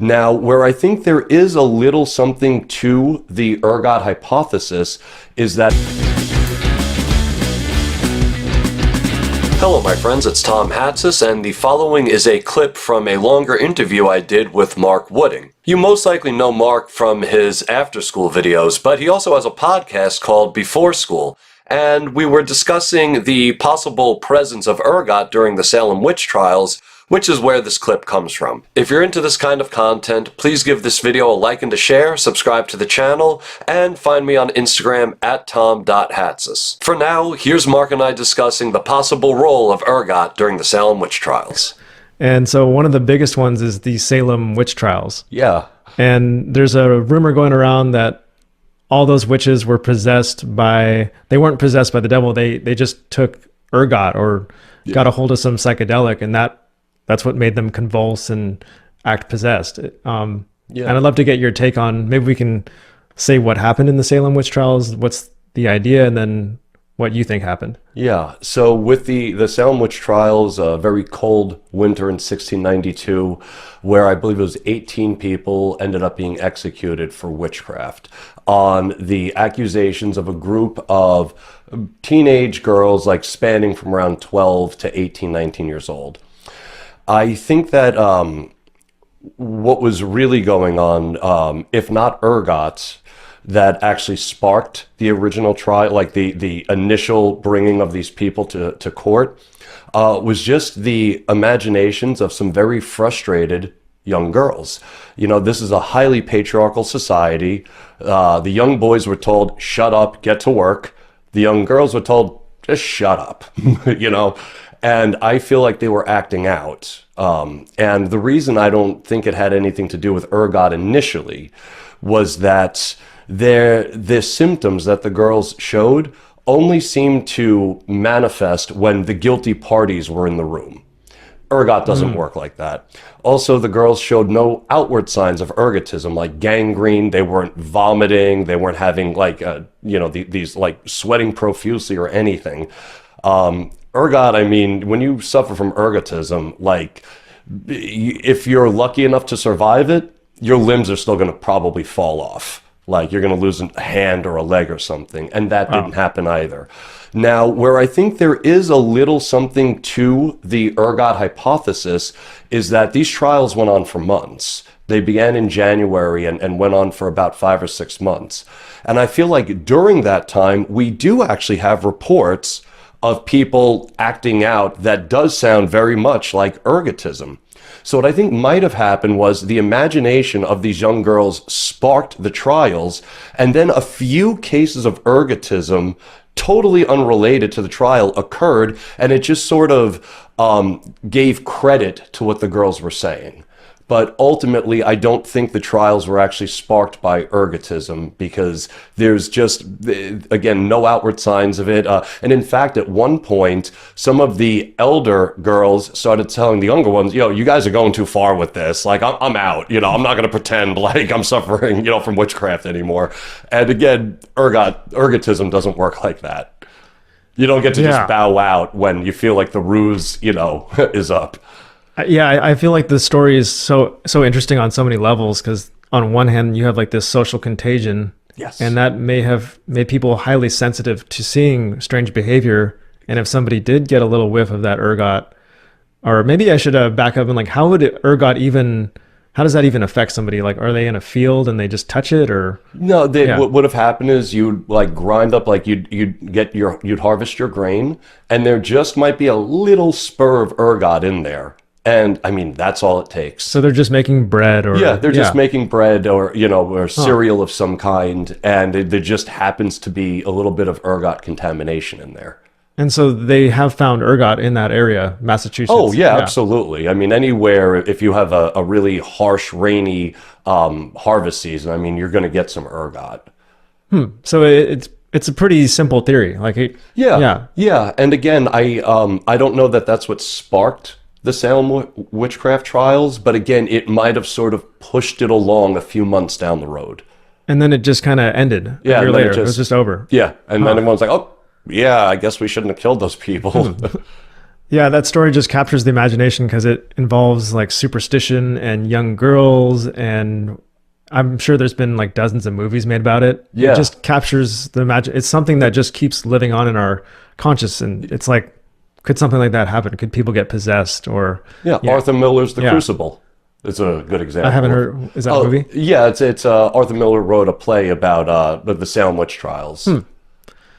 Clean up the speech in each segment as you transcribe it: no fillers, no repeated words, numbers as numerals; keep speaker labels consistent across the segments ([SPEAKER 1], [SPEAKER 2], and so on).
[SPEAKER 1] Now, where I think there is a little something to the ergot hypothesis is that... Hello, my friends, it's Tom Hatzis, and the following is a clip from a longer interview I did with Mark Wooding. You most likely know Mark from his after-school videos, but he also has a podcast called Before School, and we were discussing the possible presence of ergot during the Salem Witch Trials, which is where this clip comes from. If you're into this kind of content, please give this video a like and a share, subscribe to the channel, and find me on Instagram at tom.hatzis. For now, here's Mark and I discussing the possible role of ergot during the Salem Witch Trials.
[SPEAKER 2] And so one of the biggest ones is the Salem Witch Trials.
[SPEAKER 1] Yeah.
[SPEAKER 2] And there's a rumor going around that all those witches were possessed by, they weren't possessed by the devil, they just took ergot or got a hold of some psychedelic, and that's what made them convulse and act possessed. And I'd love to get your take on, maybe we can say what happened in the Salem Witch Trials, what's the idea, and then what you think happened.
[SPEAKER 1] Yeah, so with the Salem Witch Trials, a very cold winter in 1692, where I believe it was 18 people ended up being executed for witchcraft on the accusations of a group of teenage girls, like spanning from around 12 to 18, 19 years old. I think that what was really going on, if not ergots, that actually sparked the original trial, like the initial bringing of these people to court, was just the imaginations of some very frustrated young girls. You know, this is a highly patriarchal society. The young boys were told, shut up, get to work. The young girls were told, just shut up, you know? And I feel like they were acting out. And the reason I don't think it had anything to do with ergot initially was that the symptoms that the girls showed only seemed to manifest when the guilty parties were in the room. Ergot doesn't work like that. Also, the girls showed no outward signs of ergotism, like gangrene. They weren't vomiting. They weren't having like, these like sweating profusely or anything. Ergot, I mean, when you suffer from ergotism, like if you're lucky enough to survive it, your limbs are still going to probably fall off. Like you're going to lose a hand or a leg or something. And that didn't happen either. Now, where I think there is a little something to the ergot hypothesis is that these trials went on for months. They began in January and went on for about 5 or 6 months. And I feel like during that time, we do actually have reports of people acting out that does sound very much like ergotism. So what I think might have happened was the imagination of these young girls sparked the trials, and then a few cases of ergotism totally unrelated to the trial occurred, and it just sort of gave credit to what the girls were saying. But ultimately, I don't think the trials were actually sparked by ergotism because there's just, again, no outward signs of it. And in fact, at one point, some of the elder girls started telling the younger ones, yo, you guys are going too far with this. Like, I'm out. You know, I'm not going to pretend like I'm suffering, from witchcraft anymore. And again, ergotism doesn't work like that. You don't get to just bow out when you feel like the ruse, is up.
[SPEAKER 2] Yeah, I feel like the story is so interesting on so many levels because on one hand, you have like this social contagion.
[SPEAKER 1] Yes.
[SPEAKER 2] And that may have made people highly sensitive to seeing strange behavior. And if somebody did get a little whiff of that ergot, or maybe I should back up and like, how would how does that even affect somebody? Like, are they in a field and they just touch it or?
[SPEAKER 1] No, what would have happened is you'd like grind up, like you'd harvest your grain and there just might be a little spur of ergot in there. And I mean, that's all it takes.
[SPEAKER 2] So they're just making bread or?
[SPEAKER 1] Yeah, they're just making bread or, or cereal of some kind. And there just happens to be a little bit of ergot contamination in there.
[SPEAKER 2] And so they have found ergot in that area, Massachusetts.
[SPEAKER 1] Oh, yeah, absolutely. I mean, anywhere, if you have a really harsh, rainy harvest season, I mean, you're going to get some ergot.
[SPEAKER 2] So it's a pretty simple theory. Like,
[SPEAKER 1] yeah. And again, I don't know that that's what sparked the Salem witchcraft trials, but again, it might have sort of pushed it along a few months down the road.
[SPEAKER 2] And then it just kind of ended.
[SPEAKER 1] Yeah,
[SPEAKER 2] a year later, it was just over.
[SPEAKER 1] Yeah, and then everyone's like, oh, yeah, I guess we shouldn't have killed those people.
[SPEAKER 2] Yeah, that story just captures the imagination because it involves like superstition and young girls, and I'm sure there's been like dozens of movies made about it.
[SPEAKER 1] Yeah.
[SPEAKER 2] It just captures the imagine. It's something that just keeps living on in our conscious, and it's like, could something like that happen? Could people get possessed? Or
[SPEAKER 1] Yeah, Arthur Miller's The
[SPEAKER 2] Yeah.
[SPEAKER 1] Crucible. It's a good example.
[SPEAKER 2] I haven't heard. Is that a movie?
[SPEAKER 1] Yeah, it's Arthur Miller wrote a play about the Salem Witch Trials.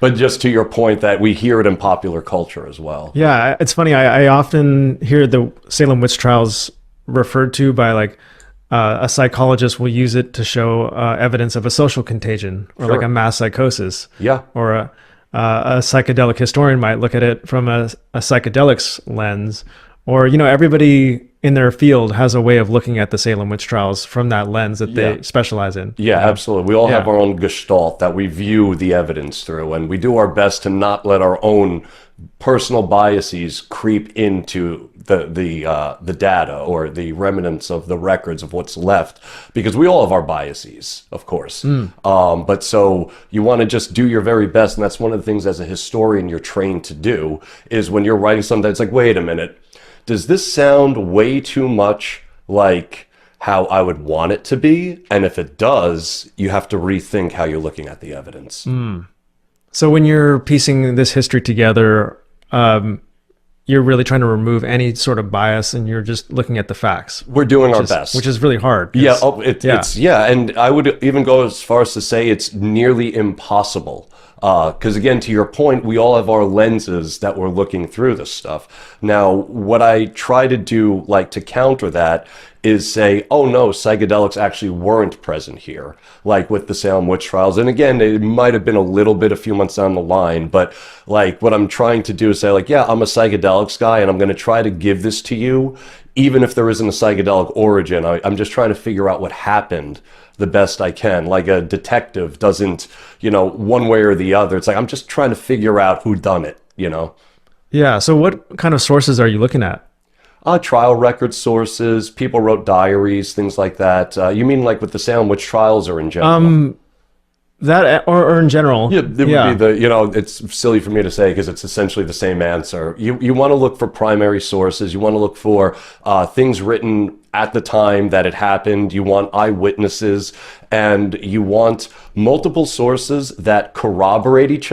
[SPEAKER 1] But just to your point that we hear it in popular culture as well.
[SPEAKER 2] Yeah, it's funny. I often hear the Salem Witch Trials referred to by like a psychologist will use it to show evidence of a social contagion or like
[SPEAKER 1] Sure.
[SPEAKER 2] a mass psychosis.
[SPEAKER 1] Yeah.
[SPEAKER 2] Or a psychedelic historian might look at it from a psychedelics lens. Or, you know, everybody in their field has a way of looking at the Salem Witch Trials from that lens that
[SPEAKER 1] Yeah.
[SPEAKER 2] they specialize in.
[SPEAKER 1] Yeah, absolutely. We all have
[SPEAKER 2] Yeah.
[SPEAKER 1] our own gestalt that we view the evidence through, and we do our best to not let our own personal biases creep into the data or the remnants of the records of what's left, because we all have our biases, of course. But so you want to just do your very best, and that's one of the things as a historian you're trained to do, is when you're writing something, it's like, wait a minute, does this sound way too much like how I would want it to be? And if it does, you have to rethink how you're looking at the evidence.
[SPEAKER 2] So when you're piecing this history together, you're really trying to remove any sort of bias and you're just looking at the facts.
[SPEAKER 1] We're doing our best.
[SPEAKER 2] Which is really hard.
[SPEAKER 1] Yeah, and I would even go as far as to say it's nearly impossible. Because again, to your point, we all have our lenses that we're looking through this stuff. Now, what I try to do, like to counter that, is say, oh no, psychedelics actually weren't present here, like with the Salem Witch Trials. And again, it might have been a little bit a few months down the line, but like what I'm trying to do is say, like, yeah, I'm a psychedelics guy, and I'm going to try to give this to you, even if there isn't a psychedelic origin. I'm just trying to figure out what happened the best I can. Like a detective doesn't, one way or the other. It's like, I'm just trying to figure out who done it,
[SPEAKER 2] Yeah. So what kind of sources are you looking at?
[SPEAKER 1] Trial record sources, people wrote diaries, things like that. You mean like with the Salem Witch Trials or in general?
[SPEAKER 2] That or in general.
[SPEAKER 1] Yeah, it would be it's silly for me to say because it's essentially the same answer. You want to look for primary sources. You want to look for things written at the time that it happened. You want eyewitnesses, and you want multiple sources that corroborate with each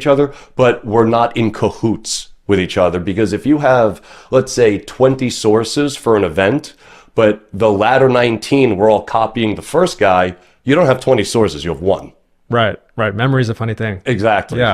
[SPEAKER 1] other, but we're not in cahoots with each other. Because if you have, let's say, 20 sources for an event, but the latter 19 were all copying the first guy, you don't have 20 sources, you have one.
[SPEAKER 2] Right. Memory is a funny thing.
[SPEAKER 1] Exactly.
[SPEAKER 2] Yeah.